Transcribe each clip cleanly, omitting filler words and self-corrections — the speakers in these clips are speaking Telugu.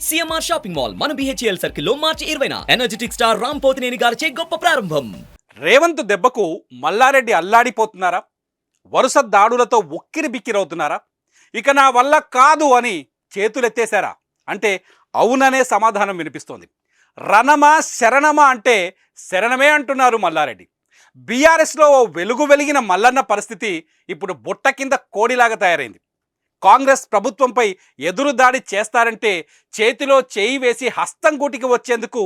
సిఎంఆర్ షాపింగ్ మాల్ మన బిహెచ్ఎల్ సర్కిల్లో మార్చి 20న ఎనర్జెటిక్ స్టార్ రామ్ పోతినేని గారిచే గొప్ప ప్రారంభం. రేవంత్ దెబ్బకు మల్లారెడ్డి అల్లాడిపోతున్నారా? వరుస దాడులతో ఉక్కిరి బిక్కిరవుతున్నారా? ఇక నా వల్ల కాదు అని చేతులెత్తేశారా? అంటే అవుననే సమాధానం వినిపిస్తోంది. రణమా శరణమా అంటే శరణమే అంటున్నారు మల్లారెడ్డి. బీఆర్ఎస్లో ఓ వెలుగు వెలిగిన మల్లన్న పరిస్థితి ఇప్పుడు బుట్ట కింద కోడిలాగా తయారైంది. కాంగ్రెస్ ప్రభుత్వంపై ఎదురుదాడి చేస్తారంటే చేతిలో చేయి వేసి హస్తం గూటికి వచ్చేందుకు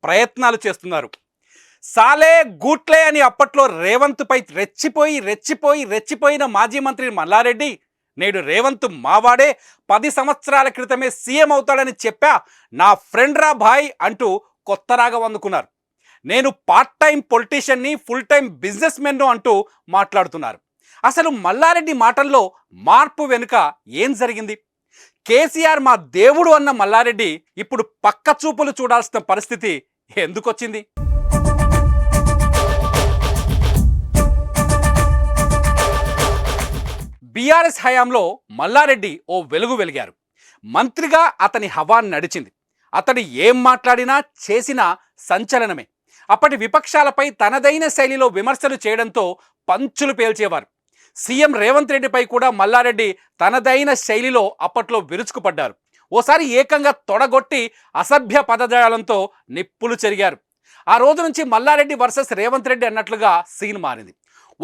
ప్రయత్నాలు చేస్తున్నారు. సాలే గూట్లే అని అప్పట్లో రేవంత్పై రెచ్చిపోయిన మాజీ మంత్రి మల్లారెడ్డి నేడు రేవంత్ మావాడే, 10 సంవత్సరాల క్రితమే సీఎం అవుతాడని చెప్పా, నా ఫ్రెండ్ రా భాయ్ అంటూ కొత్త రాగం అందుకున్నారు. నేను పార్ట్ టైం పొలిటీషియన్ని, ఫుల్ టైం బిజినెస్ మెన్ను అంటూ మాట్లాడుతున్నారు. అసలు మల్లారెడ్డి మాటల్లో మార్పు వెనుక ఏం జరిగింది? కేసీఆర్ మా దేవుడు అన్న మల్లారెడ్డి ఇప్పుడు పక్క చూపులు చూడాల్సిన పరిస్థితి ఎందుకొచ్చింది? బీఆర్ఎస్ హయాంలో మల్లారెడ్డి ఓ వెలుగు వెలిగారు. మంత్రిగా అతని హవా నడిచింది. అతడు ఏం మాట్లాడినా చేసినా సంచలనమే. అప్పటి విపక్షాలపై తనదైన శైలిలో విమర్శలు చేయడంతో పంచులు పేల్చేవారు. సీఎం రేవంత్ రెడ్డిపై కూడా మల్లారెడ్డి తనదైన శైలిలో అప్పట్లో విరుచుకుపడ్డారు. ఓసారి ఏకంగా తొడగొట్టి అసభ్య పదజాలంతో నిప్పులు చెరిగారు. ఆ రోజు నుంచి మల్లారెడ్డి వర్సెస్ రేవంత్ రెడ్డి అన్నట్లుగా సీన్ మారింది.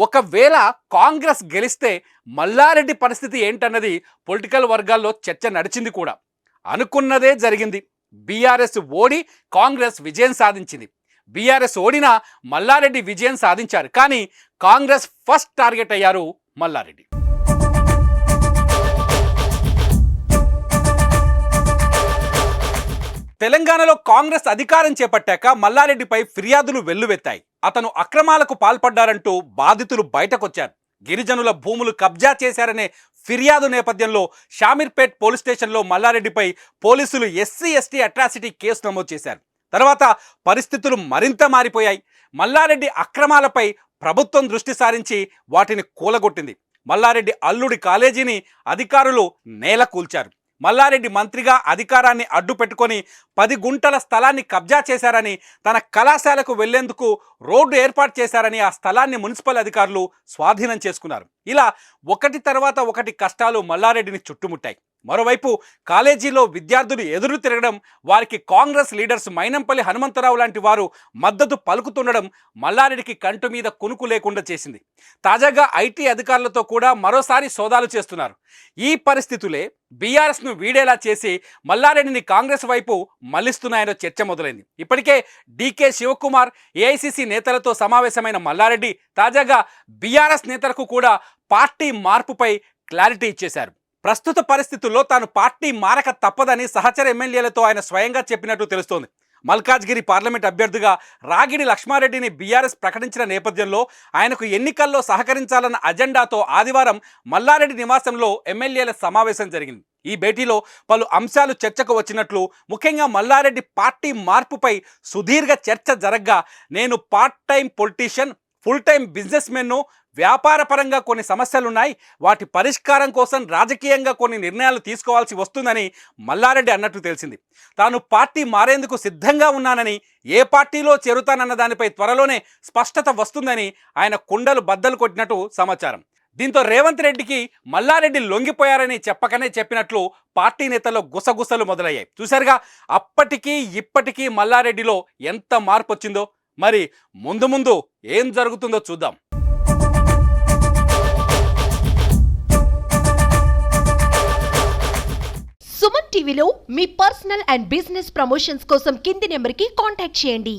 ఒకవేళ కాంగ్రెస్ గెలిస్తే మల్లారెడ్డి పరిస్థితి ఏంటన్నది పొలిటికల్ వర్గాల్లో చర్చ నడిచింది కూడా. అనుకున్నదే జరిగింది. బీఆర్ఎస్ ఓడి కాంగ్రెస్ విజయం సాధించింది. బీఆర్ఎస్ ఓడినా మల్లారెడ్డి విజయం సాధించారు. కానీ కాంగ్రెస్ ఫస్ట్ టార్గెట్ అయ్యారు మల్లారెడ్డి. తెలంగాణలో కాంగ్రెస్ అధికారం చేపట్టాక మల్లారెడ్డిపై ఫిర్యాదులు వెల్లువెత్తాయి. అతను అక్రమాలకు పాల్పడ్డారంటూ బాధితులు బయటకొచ్చారు. గిరిజనుల భూములు కబ్జా చేశారనే ఫిర్యాదు నేపథ్యంలో షామీర్పేట్ పోలీస్ స్టేషన్లో మల్లారెడ్డిపై పోలీసులు SC/ST అట్రాసిటీ కేసు నమోదు చేశారు. తర్వాత పరిస్థితులు మరింత మారిపోయాయి. మల్లారెడ్డి అక్రమాలపై ప్రభుత్వం దృష్టి సారించి వాటిని కూలగొట్టింది. మల్లారెడ్డి అల్లుడి కాలేజీని అధికారులు నేల కూల్చారు. మల్లారెడ్డి మంత్రిగా అధికారాన్ని అడ్డు పెట్టుకొని 10 గుంటల స్థలాన్ని కబ్జా చేశారని, తన కళాశాలకు వెళ్లేందుకు రోడ్డు ఏర్పాటు చేశారని ఆ స్థలాన్ని మున్సిపల్ అధికారులు స్వాధీనం చేసుకున్నారు. ఇలా ఒకటి తర్వాత ఒకటి కష్టాలు మల్లారెడ్డిని చుట్టుముట్టాయి. మరోవైపు కాలేజీలో విద్యార్థులు ఎదురు తిరగడం, వారికి కాంగ్రెస్ లీడర్స్ మైనంపల్లి హనుమంతరావు లాంటి వారు మద్దతు పలుకుతుండడం మల్లారెడ్డికి కంటు మీద కునుకు లేకుండా చేసింది. తాజాగా IT అధికారులతో కూడా మరోసారి సోదాలు చేస్తున్నారు. ఈ పరిస్థితులే బీఆర్ఎస్ను వీడేలా చేసి మల్లారెడ్డిని కాంగ్రెస్ వైపు మళ్లిస్తున్నాయనో చర్చ మొదలైంది. ఇప్పటికే DK శివకుమార్, AICC నేతలతో సమావేశమైన మల్లారెడ్డి తాజాగా బీఆర్ఎస్ నేతలకు కూడా పార్టీ మార్పుపై క్లారిటీ ఇచ్చేశారు. ప్రస్తుత పరిస్థితుల్లో తాను పార్టీ మారక తప్పదని సహచర ఎమ్మెల్యేలతో ఆయన స్వయంగా చెప్పినట్టు తెలుస్తోంది. మల్కాజ్గిరి పార్లమెంట్ అభ్యర్థిగా రాగిడి లక్ష్మారెడ్డిని బీఆర్ఎస్ ప్రకటించిన నేపథ్యంలో ఆయనకు ఎన్నికల్లో సహకరించాలన్న అజెండాతో ఆదివారం మల్లారెడ్డి నివాసంలో ఎమ్మెల్యేల సమావేశం జరిగింది. ఈ భేటీలో పలు అంశాలు చర్చకు వచ్చినట్లు, ముఖ్యంగా మల్లారెడ్డి పార్టీ మార్పుపై సుదీర్ఘ చర్చ జరగ్గా, నేను part time politician, full time business men, వ్యాపారపరంగా కొన్ని సమస్యలున్నాయి, వాటి పరిష్కారం కోసం రాజకీయంగా కొన్ని నిర్ణయాలు తీసుకోవాల్సి వస్తుందని మల్లారెడ్డి అన్నట్టు తెలిసింది. తాను పార్టీ మారేందుకు సిద్ధంగా ఉన్నానని, ఏ పార్టీలో చేరుతానన్న దానిపై త్వరలోనే స్పష్టత వస్తుందని ఆయన కుండలు బద్దలు కొట్టినట్టు సమాచారం. దీంతో రేవంత్ రెడ్డికి మల్లారెడ్డి లొంగిపోయారని చెప్పకనే చెప్పినట్లు పార్టీ నేతల్లో గుసగుసలు మొదలయ్యాయి. చూశారుగా, అప్పటికీ ఇప్పటికీ మల్లారెడ్డిలో ఎంత మార్పు వచ్చిందో. మరి ముందు ముందు ఏం జరుగుతుందో చూద్దాం. సుమన్ టీవీలో మీ పర్సనల్ అండ్ బిజినెస్ ప్రమోషన్స్ కోసం కింది నెంబర్కి కాంటాక్ట్ చేయండి.